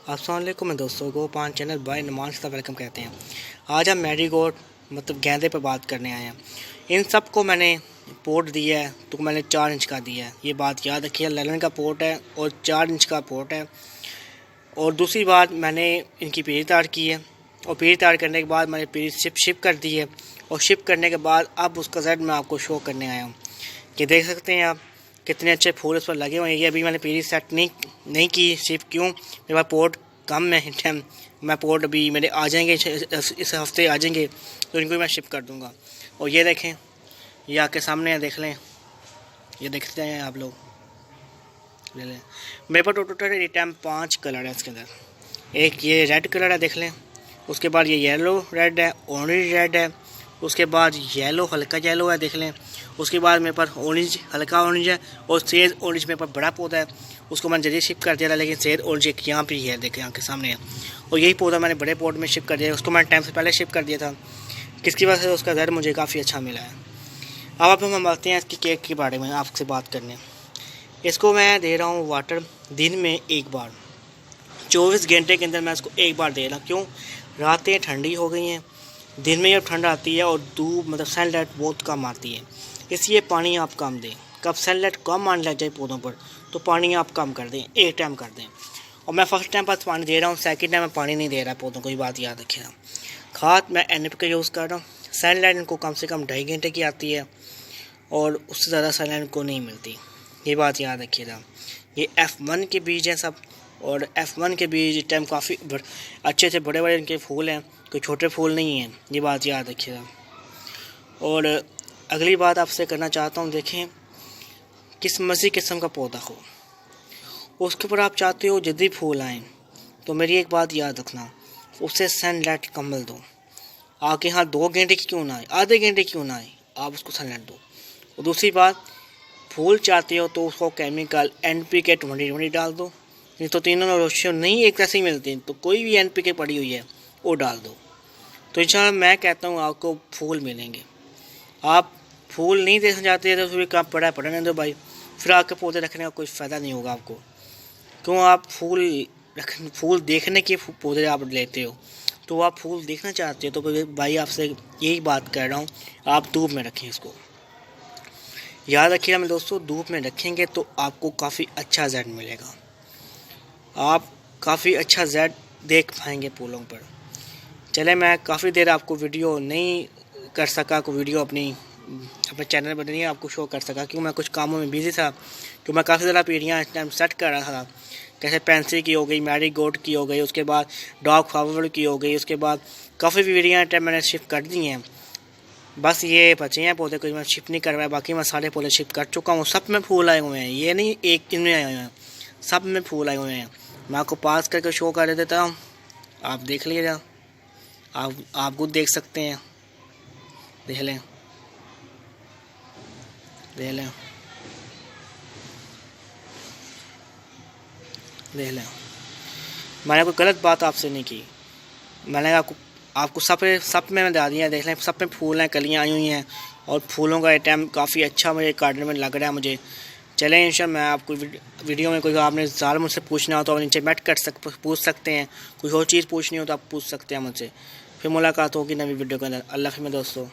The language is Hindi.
अस्सलाम वालेकुम मैं दोस्तों को पान चैनल बाय नुमान से वेलकम कहते हैं। आज हम मैरीगोल्ड मतलब गेंदे पर बात करने आए हैं। इन सब को मैंने पोट दिया है तो मैंने 4 इंच का दिया है, ये बात याद रखिए। लेलन का पोट है और 4 इंच का पोट है। और दूसरी बात, मैंने इनकी पीढ़ी तैयार की है और पीढ़ी तैयार करने के बाद मैंने पीढ़ी शिप कर दी है। और शिप करने के बाद अब उसका रिजल्ट मैं आपको शो करने आया हूँ कि देख सकते हैं आप कितने अच्छे फूल उस पर लगे हुए हैं। ये अभी मैंने पीढ़ी सेट नहीं की। शिप क्यों? मेरे पास पोट कम है टाइम। मैं पोट अभी मेरे आ जाएंगे, इस हफ्ते आ जाएंगे तो इनको मैं शिप कर दूंगा। और ये देखें, ये आपके सामने है, देख लें, ये देखते हैं आप लोग, ले लें। मेरे पास टोटल ये टाइम 5 कलर है इसके अंदर। एक ये रेड कलर है, देख लें। उसके बाद ये येलो रेड है, ऑरेंज रेड है। उसके बाद येलो हल्का येलो है, देख लें। उसके बाद मेरे पास ऑरेंज हल्का ऑरेंज है और सेज ऑरेंज मेरे पास बड़ा पौधा है, उसको मैंने जल्दी शिप कर दिया था, लेकिन सेज ऑरेंज एक यहाँ पे है, देखें यहाँ के सामने है। और यही पौधा मैंने बड़े पॉट में शिप कर दिया, उसको मैंने टाइम से पहले शिप कर दिया था, किसकी वजह से उसका दर मुझे काफ़ी अच्छा मिला है। अब हम बातें हैं इसकी केक के बारे में आपसे बात करने। इसको मैं दे रहा हूँ वाटर दिन में एक बार, 24 घंटे के अंदर मैं इसको एक बार दे रहा हूँ। क्यों? रातें ठंडी हो गई हैं, दिन में जब ठंड आती है और धूप मतलब सनलाइट बहुत कम आती है, इसलिए पानी आप कम दें। कब सनलाइट कम आने लग जाए पौधों पर तो पानी आप कम कर दें, एक टाइम कर दें। और मैं फर्स्ट टाइम पास पानी दे रहा हूँ, सेकंड टाइम मैं पानी नहीं दे रहा पौधों को, ये बात याद रखिएगा। खाद मैं NP का यूज़ कर रहा हूँ। सनलाइट इनको कम से कम 2.5 घंटे की आती है और उससे ज़्यादा सनलाइट को नहीं मिलती, ये बात याद रखिएगा। ये F1 के बीज हैं सब, और F1 के बीज इस टाइम काफ़ी अच्छे से बड़े बड़े इनके फूल हैं, कोई छोटे फूल नहीं हैं, ये बात याद रखिएगा। और अगली बात आपसे करना चाहता हूँ, देखें किस्म का पौधा हो, उसके ऊपर आप चाहते हो जल्दी फूल आएँ तो मेरी एक बात याद रखना, उससे सनलाइट कमल दो। आपके यहाँ 2 घंटे की क्यों ना आए, आधे घंटे क्यों ना आए, आप उसको सनलाइट दो। और दूसरी बात, फूल चाहते हो तो उसको केमिकल NPK 20 डाल दो, नहीं तो तीनों रोशन नहीं एक जैसे ही मिलती, तो कोई भी NPK पड़ी हुई है वो डाल दो, तो इंशाल्लाह मैं कहता हूँ आपको फूल मिलेंगे। आप फूल नहीं देखना चाहते तो फिर काम पड़ा नहीं दो भाई, फिर आपके पौधे रखने का कोई फ़ायदा नहीं होगा आपको। क्यों? आप फूल देखने के पौधे आप लेते हो, तो आप फूल देखना चाहते हो तो भाई आपसे यही बात कर रहा हूँ, आप धूप में रखें इसको। याद रखिएगा मेरे दोस्तों, धूप में रखेंगे तो आपको काफ़ी अच्छा रिजल्ट मिलेगा, आप काफ़ी अच्छा रिजल्ट देख पाएंगे फूलों पर। चले, मैं काफ़ी देर आपको वीडियो नहीं कर सका, को वीडियो अपने चैनल पर नहीं आपको शो कर सका, क्योंकि मैं कुछ कामों में बिजी था। तो मैं काफ़ी ज़्यादा पीढ़ियाँ इस टाइम सेट कर रहा था, कैसे पेंसिल की हो गई, मैरीगोल्ड की हो गई, उसके बाद डॉग फ्लावर की हो गई, उसके बाद काफ़ी पीढ़ियाँ टाइम मैंने शिफ्ट कर दी हैं। बस ये बचे हैं पौधे, कुछ मैं शिफ्ट नहीं करवाया, बाकी मैं सारे पौधे शिफ्ट कर चुका हूँ। सब में फूल आए हुए हैं, ये नहीं एक इनमें आए हुए हैं, सब में फूल आए हुए हैं। मैं आपको पास करके शो कर देता हूँ, आप देख लीजिएगा, आप खुद देख सकते हैं, देख लें देख लें देख लें। मैंने कोई गलत बात आपसे नहीं की, मैंने आपको सब में मैं बता दिया, देख लें सब में फूल हैं, कलियाँ आई हुई हैं और फूलों का टाइम काफ़ी अच्छा मेरे गार्डन में लग रहा है मुझे। चलें इंशाल्लाह, मैं आपको वीडियो में कोई आपने ज़्यादा मुझसे पूछना हो तो आप नीचे पूछ सकते हैं, कुछ और चीज़ पूछनी हो तो आप पूछ सकते हैं मुझसे। फिर मुलाकात होगी नवी वीडियो के अंदर। अल्लाह हाफ़िज़ दोस्तों।